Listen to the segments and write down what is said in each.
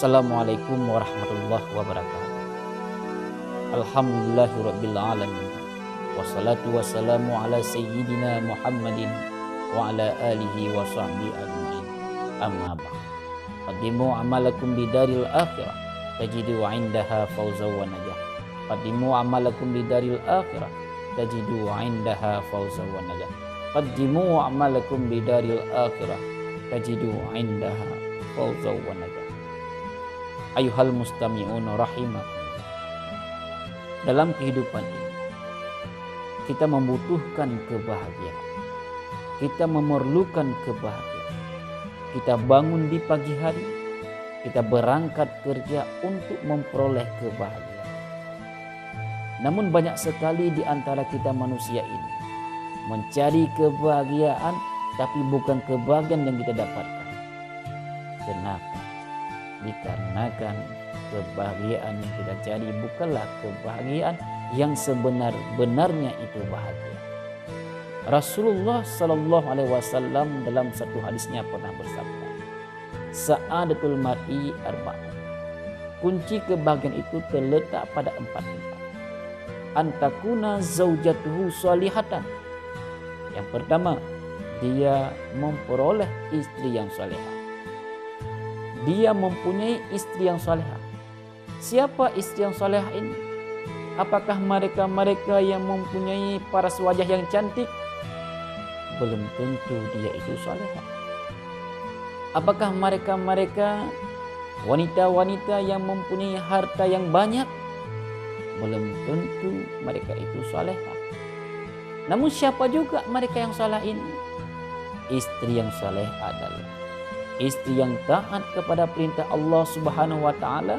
Assalamualaikum warahmatullahi wabarakatuh. Alhamdulillahirabbil alamin. Wassalatu wassalamu ala sayyidina Muhammadin wa ala alihi wa sahbihi ajmain. Amma ba'd. Qaddimu amalakum bidaril akhirah tajidu 'indaha fawzan wa najah. Qaddimu amalakum bidaril akhirah tajidu 'indaha fawzan wa najah. Qaddimu amalakum bidaril akhirah tajidu 'indaha fawzan wa najah. Ayuhal mustami'un rahimakumullah. Dalam kehidupan ini kita membutuhkan kebahagiaan. Kita memerlukan kebahagiaan. Kita bangun di pagi hari, kita berangkat kerja untuk memperoleh kebahagiaan. Namun banyak sekali di antara kita manusia ini mencari kebahagiaan tapi bukan kebahagiaan yang kita dapatkan. Kenapa? Dikarenakan kebahagiaan yang kita cari bukanlah kebahagiaan yang sebenar-benarnya itu bahagia. Rasulullah Sallallahu Alaihi Wasallam dalam satu hadisnya pernah bersabda, "Sa'adatul mar'i arba'un." Kunci kebahagiaan itu terletak pada empat. Antakuna zaujatuhu salihatan. Yang pertama, dia memperoleh istri yang salihah. Dia mempunyai istri yang salihah. Siapa istri yang salihah ini? Apakah mereka yang mempunyai paras wajah yang cantik? Belum tentu dia itu salihah. Apakah mereka wanita-wanita yang mempunyai harta yang banyak? Belum tentu mereka itu salihah. Namun siapa juga mereka yang saleh ini? Istri yang saleh adalah istri yang taat kepada perintah Allah Subhanahu wa taala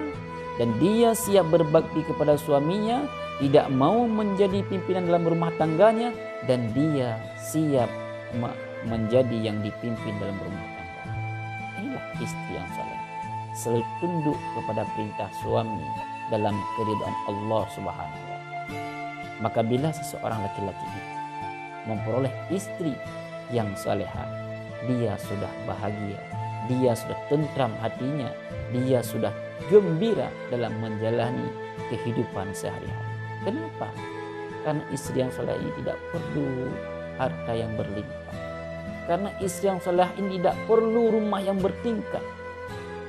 dan dia siap berbakti kepada suaminya, tidak mau menjadi pimpinan dalam rumah tangganya, dan dia siap menjadi yang dipimpin dalam rumah tangga. Inilah istri yang saleh. Selalu tunduk kepada perintah suami dalam keridhaan Allah Subhanahu wa taala. Maka bila seseorang laki-laki itu memperoleh istri yang salehah, dia sudah bahagia. Dia sudah tentram hatinya, dia sudah gembira dalam menjalani kehidupan sehari-hari. Kenapa? Karena istri yang saleh ini tidak perlu harta yang berlimpah. Karena istri yang saleh ini tidak perlu rumah yang bertingkat.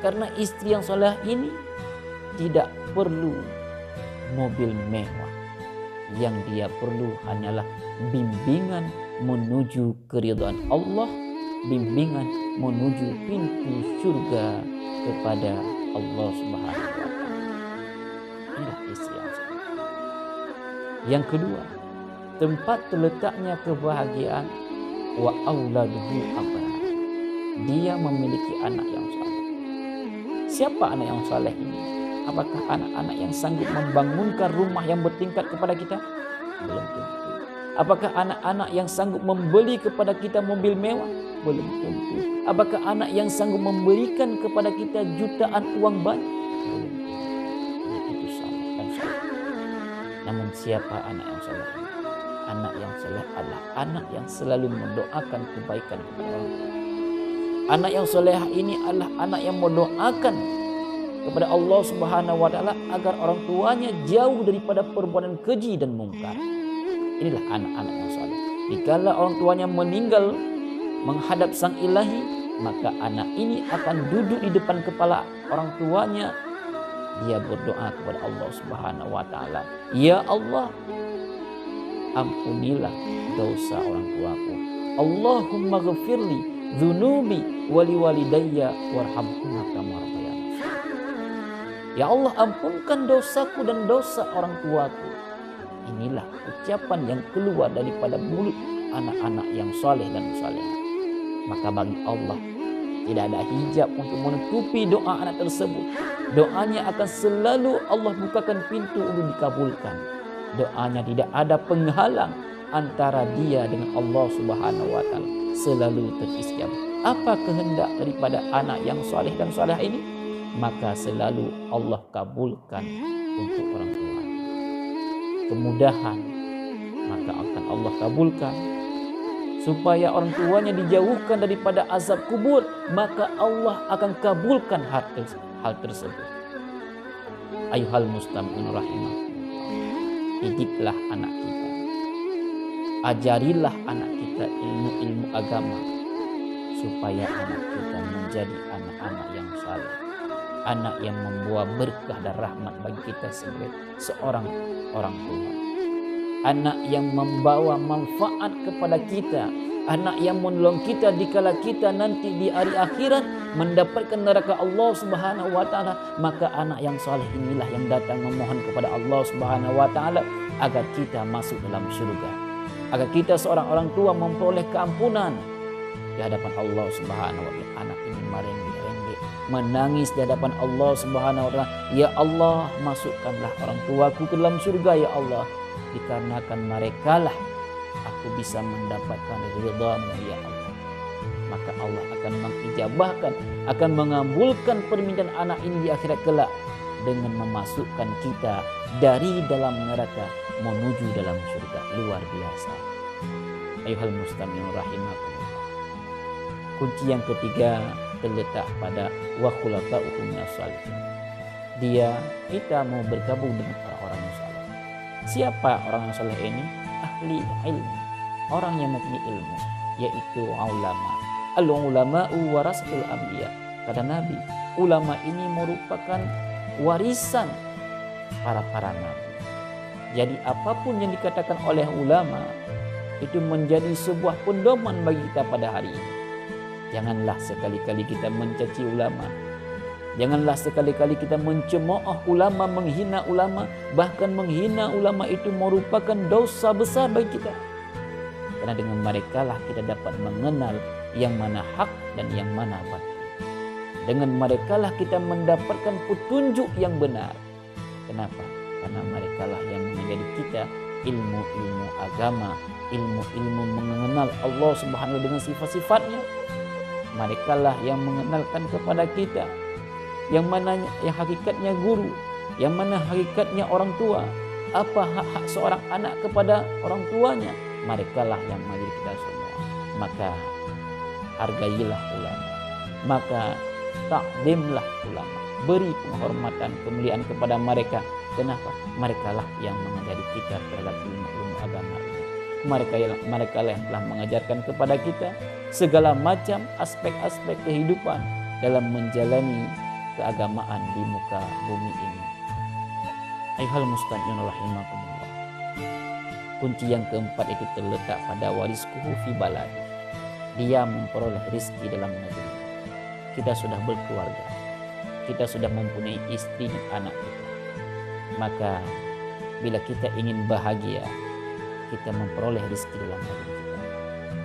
Karena istri yang saleh ini tidak perlu mobil mewah. Yang dia perlu hanyalah bimbingan menuju keridhaan Allah, bimbingan menuju pintu surga kepada Allah Subhanahu wa taala. Inilah istri yang saleh. Yang kedua, tempat terletaknya kebahagiaan wa auladuhu abrar. Dia memiliki anak yang saleh. Siapa anak yang saleh ini? Apakah anak-anak yang sanggup membangunkan rumah yang bertingkat kepada kita? Belum tentu. Apakah anak-anak yang sanggup membeli kepada kita mobil mewah? Belum tentu. Apakah anak yang sanggup memberikan kepada kita jutaan uang banyak? Belum tentu. Itu saleh dan saleh. Namun siapa anak yang saleh? Anak yang saleh adalah anak yang selalu mendoakan kebaikan kepada orang tua. Anak yang saleh ini adalah anak yang mendoakan kepada Allah Subhanahu wa taala agar orang tuanya jauh daripada perbuatan keji dan mungkar. Inilah anak-anak yang saleh. Dikala orang tuanya meninggal menghadap sang ilahi, maka anak ini akan duduk di depan kepala orang tuanya. Dia berdoa kepada Allah Subhanahu wa taala, "Ya Allah, ampunilah dosa orang tuaku. Allahumma ghfirli dzunubi wa liwalidayya warhamhuma kama rabbayani." Ya Allah, ampunkan dosaku dan dosa orang tuaku. Inilah ucapan yang keluar daripada mulut anak-anak yang saleh dan saleh. Maka bagi Allah tidak ada hijab untuk menutupi doa anak tersebut. Doanya akan selalu Allah bukakan pintu untuk dikabulkan. Doanya tidak ada penghalang antara dia dengan Allah Subhanahu wa taala. Selalu terijabah. Apa kehendak daripada anak yang saleh dan saleh ini? Maka selalu Allah kabulkan untuk orang tua. Kemudahan maka akan Allah kabulkan. supaya orang tuanya dijauhkan daripada azab kubur, maka Allah akan kabulkan hal tersebut. Ayuhal mustami'un rahimah, didiklah anak kita, ajarilah anak kita ilmu-ilmu agama, supaya anak kita menjadi anak-anak yang saleh, anak yang membawa berkah dan rahmat bagi kita sebagai seorang orang tua, anak yang membawa manfaat kepada kita, anak yang menolong kita dikala kita nanti di hari akhirat mendapatkan neraka Allah Subhanahu wa taala. Maka anak yang saleh inilah yang datang memohon kepada Allah Subhanahu wa taala agar kita masuk dalam surga, agar kita seorang orang tua memperoleh keampunan di hadapan Allah Subhanahu wa taala. Anak ini merengek-rengek, menangis di hadapan Allah Subhanahu wa taala. Ya Allah, masukkanlah orang tuaku ke dalam surga ya Allah, dikarenakan merekalah aku bisa mendapatkan ridha-Mu ya Allah. Maka Allah akan mengijabahkan, akan mengabulkan permintaan anak ini di akhirat kelak dengan memasukkan kita dari dalam neraka menuju dalam surga. Luar biasa. Ayuhal mustami'un rahimakumullah. Kunci yang ketiga terletak pada wa khulafa'uhu minas shalihin. Kita mau bergabung dengan orang-orang yang saleh. Siapa orang yang saleh ini? Ahli ilmu, orang yang mempunyai ilmu, yaitu ulama. Al-ulama'u warasatul anbiya. Kata Nabi, ulama ini merupakan warisan para nabi. Jadi apapun yang dikatakan oleh ulama itu menjadi sebuah pedoman bagi kita pada hari ini. Janganlah sekali-kali kita mencaci ulama. Janganlah sekali-kali kita mencemooh ulama, menghina ulama. Bahkan menghina ulama itu merupakan dosa besar bagi kita. Karena dengan mereka lah kita dapat mengenal yang mana hak dan yang mana batil. Dengan mereka lah kita mendapatkan petunjuk yang benar. Kenapa? Karena mereka lah yang mengajari kita ilmu-ilmu agama, ilmu-ilmu mengenal Allah Subhanahu wa taala dengan sifat-sifatnya. Mereka lah yang mengenalkan kepada kita yang mana yang hakikatnya guru, yang mana hakikatnya orang tua, apa hak-hak seorang anak kepada orang tuanya. Mereka lah yang mengajari kita semua. Maka hargailah ulama, maka takdimlah ulama, beri penghormatan, kemuliaan kepada mereka. Kenapa? Mereka lah yang mengajari kita terhadap ilmu-ilmu agama ini. Mereka lah yang telah mengajarkan kepada kita segala macam aspek-aspek kehidupan dalam menjalani keagamaan di muka bumi ini. Ayuhal mustami'un rahimakumullah. Kunci yang keempat itu terletak pada wariskuhu fi baladi. Dia memperoleh rizki dalam negeri. Kita sudah berkeluarga, kita sudah mempunyai istri dan anak kita. Maka bila kita ingin bahagia, kita memperoleh rizki dalam negeri kita.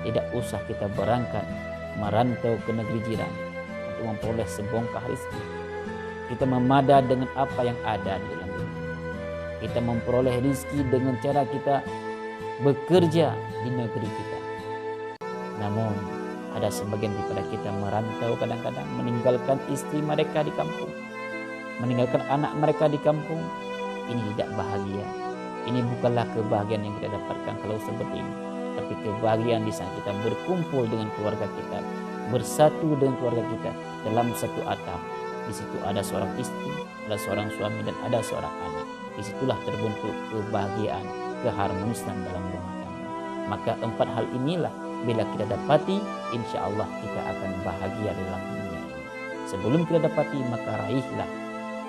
Tidak usah kita berangkat merantau ke negeri jiran untuk memperoleh sebongkah rizki. Kita memada dengan apa yang ada di dalam negeri. Kita memperoleh rizki dengan cara kita bekerja di negeri kita. Namun ada sebagian daripada kita merantau, kadang-kadang meninggalkan istri mereka di kampung, meninggalkan anak mereka di kampung. Ini tidak bahagia. Ini bukanlah kebahagiaan yang kita dapatkan kalau seperti ini. Tapi kebahagiaan di saat kita berkumpul dengan keluarga kita, bersatu dengan keluarga kita dalam satu atap. Di situ ada seorang istri, ada seorang suami, dan ada seorang anak. Disitulah terbentuk kebahagiaan, keharmonisan dalam rumah tangga. Maka empat hal inilah bila kita dapati, insya Allah kita akan bahagia dalam dunia ini. Sebelum kita dapati, maka raihlah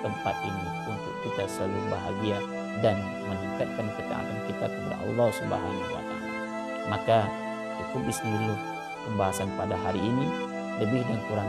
tempat ini untuk kita selalu bahagia dan meningkatkan ketaatan kita kepada Allah Subhanahu wa taala. Maka cukup di sini dulu pembahasan pada hari ini. Lebih dan kurang